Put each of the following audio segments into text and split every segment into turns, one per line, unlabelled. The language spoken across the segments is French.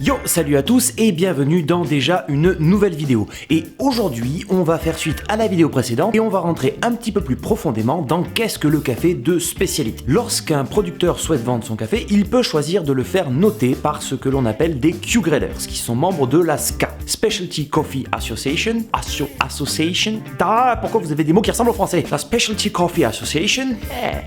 Yo, salut à tous et bienvenue dans déjà une nouvelle vidéo. Et aujourd'hui, on va faire suite à la vidéo précédente et on va rentrer un petit peu plus profondément dans qu'est-ce que le café de spécialité. Lorsqu'un producteur souhaite vendre son café, il peut choisir de le faire noter par ce que l'on appelle des Q-graders, qui sont membres de la SCA, Specialty Coffee Association. Pourquoi vous avez des mots qui ressemblent au français? La Specialty Coffee Association,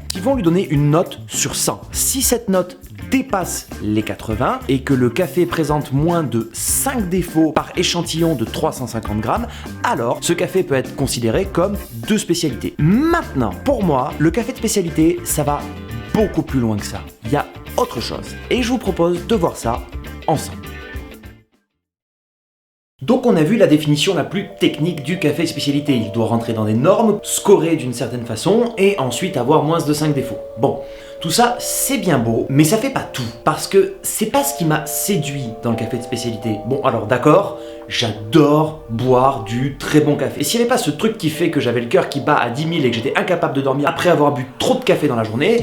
qui vont lui donner une note sur 100. Si cette note dépasse les 80 et que le café présente moins de 5 défauts par échantillon de 350 grammes, alors ce café peut être considéré comme de spécialité. Maintenant, pour moi, le café de spécialité, ça va beaucoup plus loin que ça. Il y a autre chose. Et je vous propose de voir ça ensemble. Donc on a vu la définition la plus technique du café spécialité. Il doit rentrer dans des normes, scorer d'une certaine façon et ensuite avoir moins de 5 défauts. Bon, tout ça c'est bien beau, mais ça fait pas tout. Parce que c'est pas ce qui m'a séduit dans le café de spécialité. Bon alors d'accord, j'adore boire du très bon café. Et s'il n'y avait pas ce truc qui fait que j'avais le cœur qui bat à 10 000 et que j'étais incapable de dormir après avoir bu trop de café dans la journée,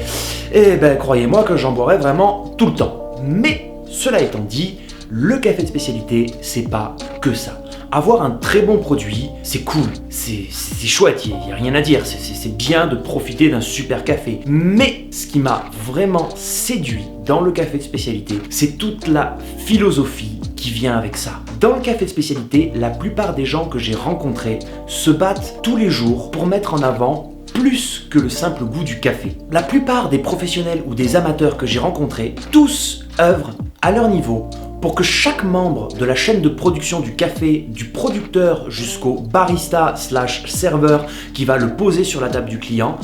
eh ben croyez-moi que j'en boirais vraiment tout le temps. Mais cela étant dit, le café de spécialité, c'est pas que ça. Avoir un très bon produit, c'est cool, c'est chouette, il n'y a rien à dire, c'est bien de profiter d'un super café. Mais ce qui m'a vraiment séduit dans le café de spécialité, c'est toute la philosophie qui vient avec ça. Dans le café de spécialité, la plupart des gens que j'ai rencontrés se battent tous les jours pour mettre en avant plus que le simple goût du café. La plupart des professionnels ou des amateurs que j'ai rencontrés, tous œuvrent à leur niveau pour que chaque membre de la chaîne de production du café, du producteur jusqu'au barista/serveur qui va le poser sur la table du client,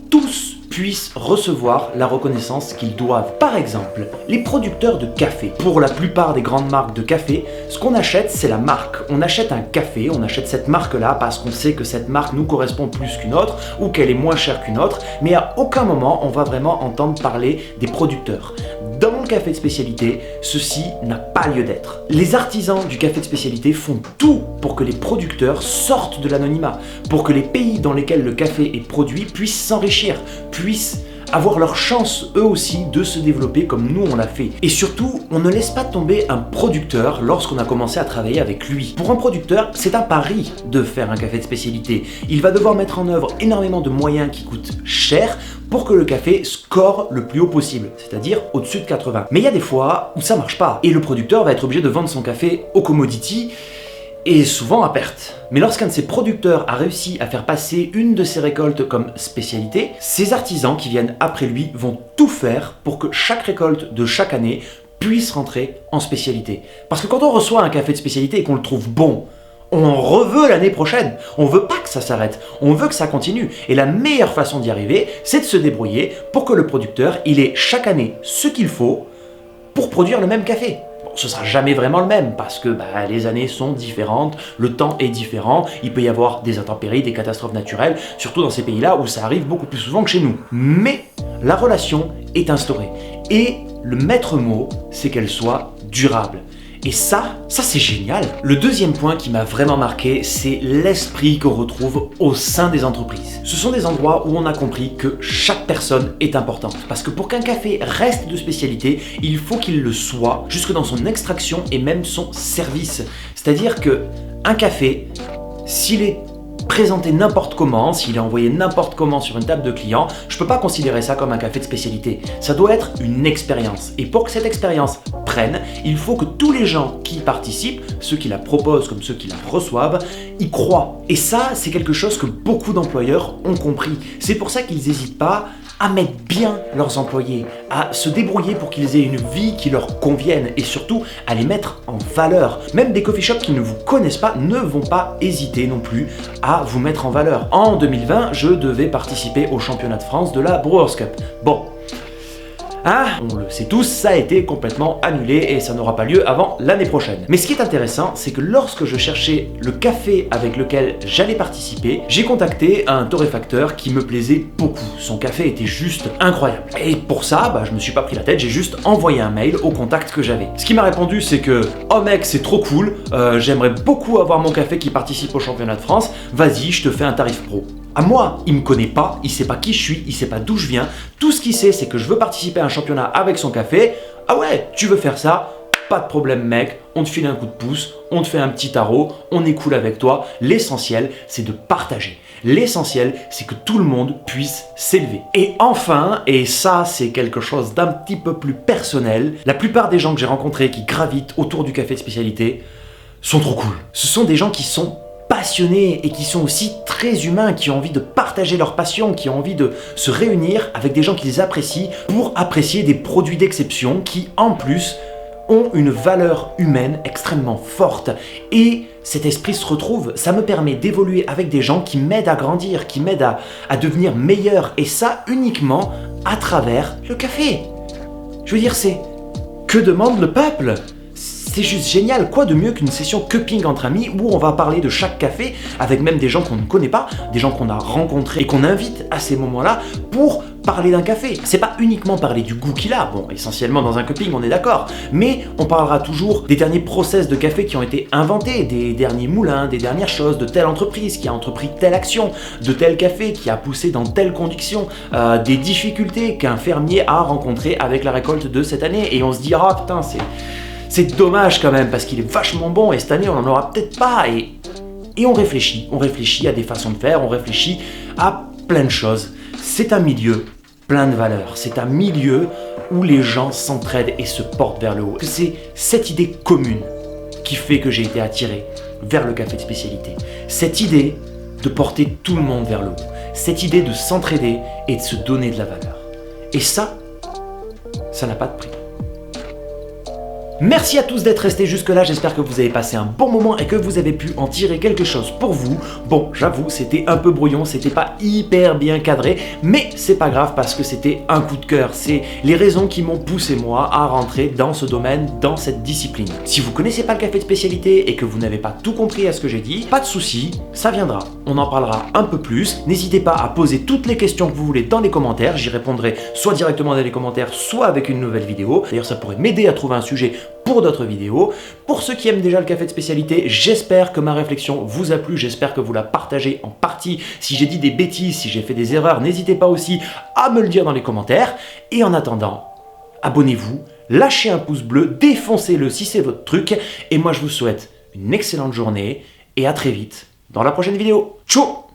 tous puissent recevoir la reconnaissance qu'ils doivent. Par exemple, les producteurs de café. Pour la plupart des grandes marques de café, ce qu'on achète, c'est la marque. On achète un café, on achète cette marque-là parce qu'on sait que cette marque nous correspond plus qu'une autre ou qu'elle est moins chère qu'une autre, mais à aucun moment on va vraiment entendre parler des producteurs. Dans le café de spécialité, ceci n'a pas lieu d'être. Les artisans du café de spécialité font tout pour que les producteurs sortent de l'anonymat, pour que les pays dans lesquels le café est produit puissent s'enrichir, puissent avoir leur chance eux aussi de se développer comme nous on l'a fait. Et surtout, on ne laisse pas tomber un producteur lorsqu'on a commencé à travailler avec lui. Pour un producteur, c'est un pari de faire un café de spécialité. Il va devoir mettre en œuvre énormément de moyens qui coûtent cher pour que le café score le plus haut possible, c'est-à-dire au-dessus de 80. Mais il y a des fois où ça marche pas et le producteur va être obligé de vendre son café au commodity et souvent à perte. Mais lorsqu'un de ses producteurs a réussi à faire passer une de ses récoltes comme spécialité, ses artisans qui viennent après lui vont tout faire pour que chaque récolte de chaque année puisse rentrer en spécialité. Parce que quand on reçoit un café de spécialité et qu'on le trouve bon, on en reveut l'année prochaine. On veut pas que ça s'arrête, on veut que ça continue. Et la meilleure façon d'y arriver, c'est de se débrouiller pour que le producteur, il ait chaque année ce qu'il faut pour produire le même café. Ce sera jamais vraiment le même parce que les années sont différentes, le temps est différent, il peut y avoir des intempéries, des catastrophes naturelles, surtout dans ces pays-là où ça arrive beaucoup plus souvent que chez nous. Mais la relation est instaurée et le maître mot, c'est qu'elle soit durable. Et ça c'est génial. Le deuxième point qui m'a vraiment marqué, c'est l'esprit qu'on retrouve au sein des entreprises. Ce sont des endroits où on a compris que chaque personne est importante. Parce que pour qu'un café reste de spécialité, il faut qu'il le soit jusque dans son extraction et même son service. C'est-à-dire que un café, s'il est présenté n'importe comment, s'il est envoyé n'importe comment sur une table de client, je peux pas considérer ça comme un café de spécialité. Ça doit être une expérience. Et pour que cette expérience prenne, il faut que tous les gens qui y participent, ceux qui la proposent comme ceux qui la reçoivent, y croient. Et ça, c'est quelque chose que beaucoup d'employeurs ont compris. C'est pour ça qu'ils n'hésitent pas à mettre bien leurs employés, à se débrouiller pour qu'ils aient une vie qui leur convienne et surtout à les mettre en valeur. Même des coffee shops qui ne vous connaissent pas ne vont pas hésiter non plus à vous mettre en valeur. En 2020, je devais participer au championnat de France de la Brewers Cup. Bon, on le sait tous, ça a été complètement annulé et ça n'aura pas lieu avant l'année prochaine. Mais ce qui est intéressant, c'est que lorsque je cherchais le café avec lequel j'allais participer, j'ai contacté un torréfacteur qui me plaisait beaucoup. Son café était juste incroyable. Et pour ça, je me suis pas pris la tête, j'ai juste envoyé un mail au contact que j'avais. Ce qui m'a répondu, c'est que « Oh mec, c'est trop cool, j'aimerais beaucoup avoir mon café qui participe au championnat de France, vas-y, je te fais un tarif pro. » À moi, il me connaît pas, il sait pas qui je suis, il sait pas d'où je viens. Tout ce qu'il sait, c'est que je veux participer à un championnat avec son café. Ah ouais, tu veux faire ça? pas de problème mec, on te file un coup de pouce, on te fait un petit tarot, on est cool avec toi. L'essentiel, c'est de partager. L'essentiel, c'est que tout le monde puisse s'élever. Et enfin, et ça c'est quelque chose d'un petit peu plus personnel, la plupart des gens que j'ai rencontrés qui gravitent autour du café de spécialité sont trop cool. Ce sont des gens qui sont passionnés et qui sont aussi très humains, qui ont envie de partager leur passion, qui ont envie de se réunir avec des gens qu'ils apprécient pour apprécier des produits d'exception qui en plus ont une valeur humaine extrêmement forte. Et cet esprit se retrouve, ça me permet d'évoluer avec des gens qui m'aident à grandir, qui m'aident à devenir meilleur, et ça uniquement à travers le café. Je veux dire, c'est... Que demande le peuple ? C'est juste génial, quoi de mieux qu'une session cupping entre amis où on va parler de chaque café avec même des gens qu'on ne connaît pas, des gens qu'on a rencontrés et qu'on invite à ces moments-là pour parler d'un café. C'est pas uniquement parler du goût qu'il a, bon essentiellement dans un cupping on est d'accord, mais on parlera toujours des derniers process de café qui ont été inventés, des derniers moulins, des dernières choses, de telle entreprise qui a entrepris telle action, de tel café qui a poussé dans telle condition, des difficultés qu'un fermier a rencontrées avec la récolte de cette année, et on se dit ah putain c'est dommage quand même parce qu'il est vachement bon et cette année on n'en aura peut-être pas, et on réfléchit à des façons de faire, on réfléchit à plein de choses. C'est un milieu plein de valeurs, c'est un milieu où les gens s'entraident et se portent vers le haut. C'est cette idée commune qui fait que j'ai été attiré vers le café de spécialité. Cette idée de porter tout le monde vers le haut, cette idée de s'entraider et de se donner de la valeur. Et ça n'a pas de prix. Merci à tous d'être restés jusque là, j'espère que vous avez passé un bon moment et que vous avez pu en tirer quelque chose pour vous. Bon, j'avoue, c'était un peu brouillon, c'était pas hyper bien cadré, mais c'est pas grave parce que c'était un coup de cœur. C'est les raisons qui m'ont poussé moi à rentrer dans ce domaine, dans cette discipline. Si vous connaissez pas le café de spécialité et que vous n'avez pas tout compris à ce que j'ai dit, pas de souci, ça viendra. On en parlera un peu plus. N'hésitez pas à poser toutes les questions que vous voulez dans les commentaires, j'y répondrai soit directement dans les commentaires, soit avec une nouvelle vidéo. D'ailleurs, ça pourrait m'aider à trouver un sujet pour d'autres vidéos. Pour ceux qui aiment déjà le café de spécialité, j'espère que ma réflexion vous a plu, j'espère que vous la partagez en partie. Si j'ai dit des bêtises, si j'ai fait des erreurs, n'hésitez pas aussi à me le dire dans les commentaires. Et en attendant, abonnez-vous, lâchez un pouce bleu, défoncez-le si c'est votre truc. Et moi je vous souhaite une excellente journée et à très vite dans la prochaine vidéo. Ciao!